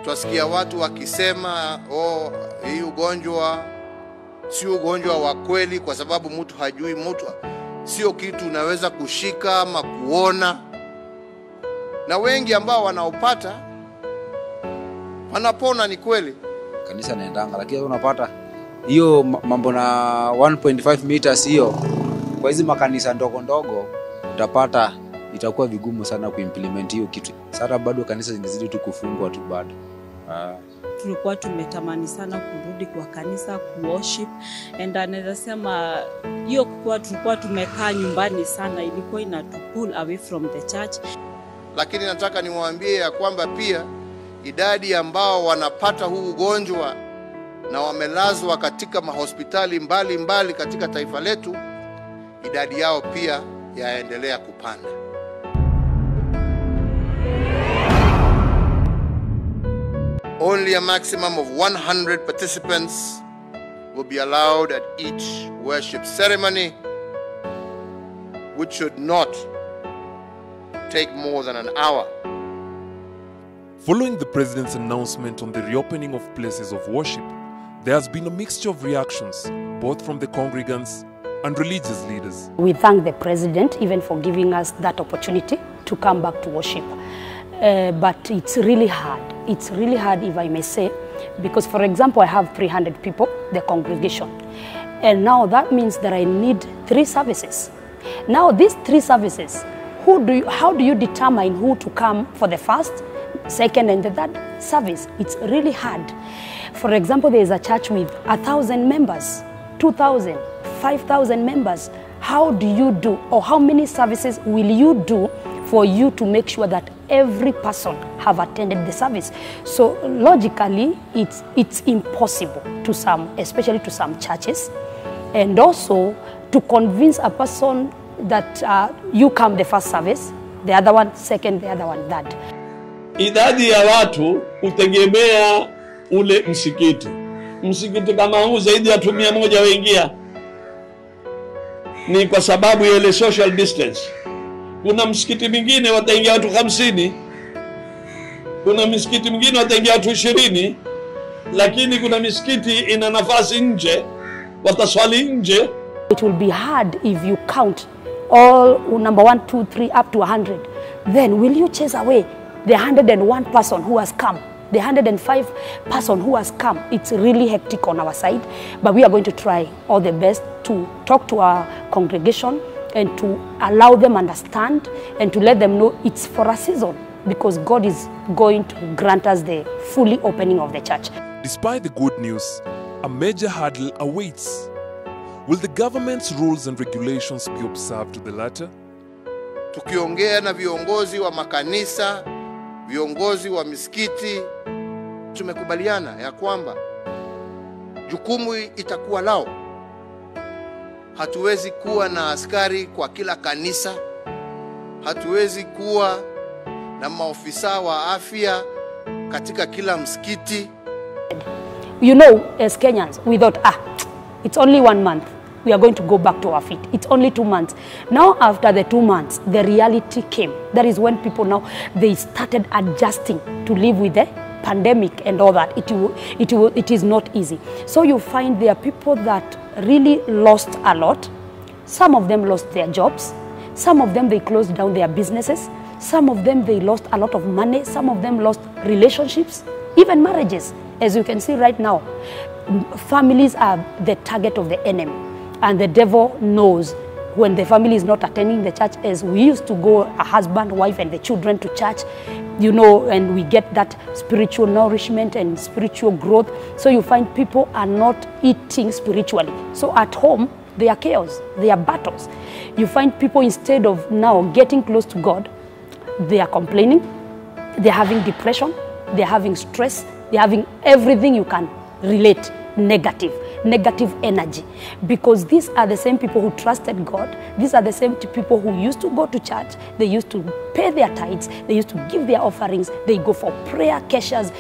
Twasikia watu wakisema hii ugonjwa si ugonjwa wa kweli kwa sababu mtu hajui, mtu sio kitu unaweza kushika ama kuona. Na wengi ambao wanaopata wanapona, ni kweli. Kanisa naendanga, lakini unapata hiyo mambo na 1.5 meters hiyo kwa hizi makanisa ndogo ndogo, utapata itakuwa vigumu sana kuimplement hiyo kitu. Sasa bado kanisa zingizidi tu kufungwa tu bado. Tulikuwa tumetamani sana kurudi kwa kanisa kuworship, and anaweza sema hiyo kwa tulikuwa tumekaa nyumbani sana, ilikuwa inatupull away from the church. Lakini nataka niwaambie ya kwamba pia idadi ambao wanapata huu ugonjwa na wamelazwa katika mahospitali mbali katika taifa letu, idadi yao pia yaendelea kupanda. Only a maximum of 100 participants will be allowed at each worship ceremony, which should not take more than an hour. Following the President's announcement on the reopening of places of worship, there has been a mixture of reactions, both from the congregants and religious leaders. We thank the President even for giving us that opportunity to come back to worship. But it's really hard. It's really hard, if I may say, because, for example, I have 300 people, the congregation. And now that means that I need 3 services. Now, these 3 services, how do you determine who to come for the first, second, and the third service? It's really hard. For example, there is a church with 1,000 members, 2,000, 5,000 members. How do you do, or how many services will you do for you to make sure that every person have attended the service? So logically, it's impossible to some, especially to some churches, and also to convince a person that you come the first service, the other one second, the other one third. Idadi ya watu utegemea ule msikiti. Msikiti kama huu zaidi ya 100 waingia, ni kwa sababu ya ile social distance. Kuna msikiti mwingine wataingia watu 50, kuna msikiti mwingine wataingia watu 20, lakini kuna misikiti ina nafasi nje, wataswali nje. It will be hard if you count all number 1, 2, 3 up to 100. Then will you chase away the 101 person who has come, the 105 person who has come? It's really hectic on our side, but we are going to try all the best to talk to our congregation and to allow them understand and to let them know it's for a season, because God is going to grant us the fully opening of the church. Despite the good news, a major hurdle awaits. Will the government's rules and regulations be observed to the latter? Tukiongea na viongozi wa makanisa, viongozi wa misikiti, tumekubaliana ya kwamba jukumu itakuwa lao. Hatuwezi kuwa na askari kwa kila kanisa, hatuwezi kuwa na maofisa wa afya katika kila msikiti. You know, as Kenyans, we thought, it's only 1 month. We are going to go back to our feet. It's only 2 months. Now, after the 2 months, the reality came. That is when people now, they started adjusting to live with the pandemic and all that. It is not easy. So you find there are people that really lost a lot. Some of them lost their jobs. Some of them, they closed down their businesses. Some of them, they lost a lot of money. Some of them lost relationships, even marriages. As you can see right now, families are the target of the enemy. And the devil knows when the family is not attending the church, as we used to go, a husband, wife, and the children to church, you know, and we get that spiritual nourishment and spiritual growth. So you find people are not eating spiritually. So at home, they are chaos, they are battles. You find people, instead of now getting close to God, they are complaining, they're having depression, they're having stress, they're having everything you can relate, negative energy, because these are the same people who trusted God. These are the same people who used to go to church, they used to pay their tithes, they used to give their offerings, they go for prayer keshas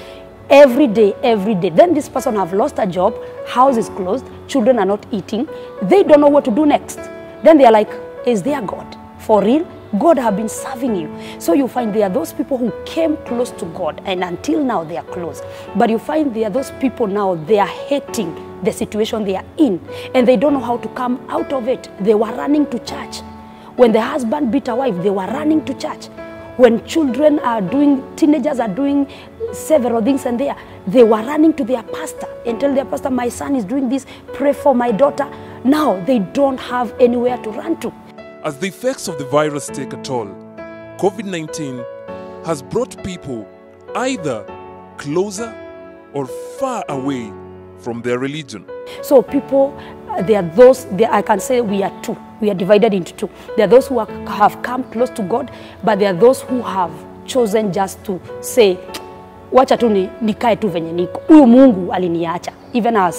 every day. Then this person have lost a job, house is closed, children are not eating, they don't know what to do next. Then they are like, is there God? For real? God have been serving you. So you find there are those people who came close to God and until now they are close. But you find there are those people now, they are hating the situation they are in and they don't know how to come out of it. They were running to church. When the husband beat a wife, they were running to church. When children are doing, teenagers are doing several things and they were running to their pastor and tell their pastor, my son is doing this, pray for my daughter. Now they don't have anywhere to run to. As the effects of the virus take a toll, COVID-19 has brought people either closer or far away from their religion. So people, there are those, I can say we are two. We are divided into two. There are those who have come close to God, but there are those who have chosen just to say, wacha tu nikae tu venye niko. Huyu Mungu aliniacha. Even I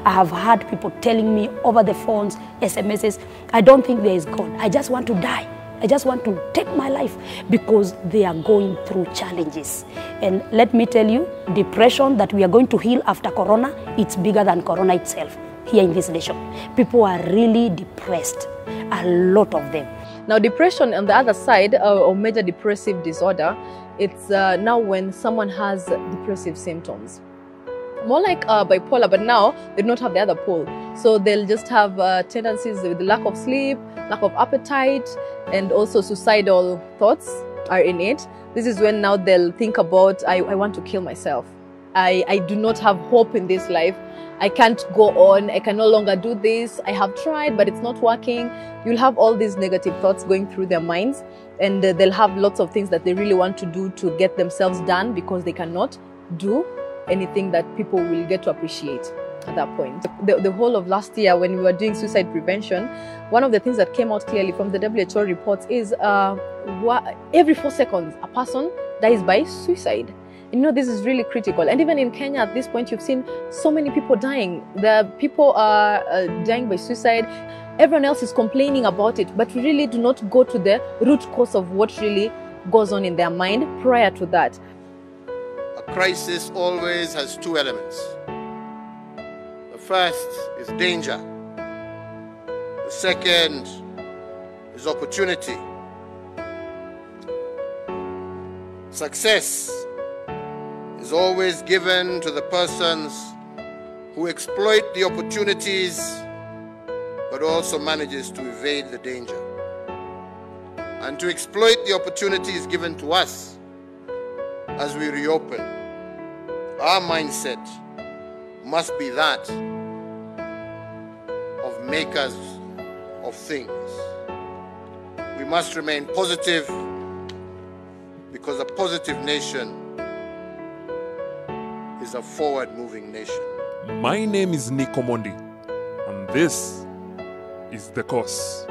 have had people telling me over the phones, SMSs, I don't think there is God. I just want to die. I just want to take my life because they are going through challenges. And let me tell you, depression that we are going to heal after Corona, it's bigger than Corona itself here in this nation. People are really depressed, a lot of them. Now, depression on the other side, or major depressive disorder, it's now when someone has depressive symptoms. More like bipolar, but now they do not have the other pole. So they'll just have tendencies with lack of sleep, lack of appetite, and also suicidal thoughts are in it. This is when now they'll think about, I want to kill myself. I do not have hope in this life. I can't go on. I can no longer do this. I have tried, but it's not working. You'll have all these negative thoughts going through their minds, and they'll have lots of things that they really want to do to get themselves done because they cannot do anything that people will get to appreciate at that point. The whole of last year, when we were doing suicide prevention, one of the things that came out clearly from the WHO reports is every 4 seconds, a person dies by suicide. You know, this is really critical. And even in Kenya at this point, you've seen so many people dying. The people are dying by suicide. Everyone else is complaining about it, but we really do not go to the root cause of what really goes on in their mind prior to that. A crisis always has two elements. The first is danger. The second is opportunity. Success is always given to the persons who exploit the opportunities but also manages to evade the danger. And to exploit the opportunities given to us as we reopen, our mindset must be that of makers of things. We must remain positive because a positive nation is a forward-moving nation. My name is Nico Mondi, and this is The Course.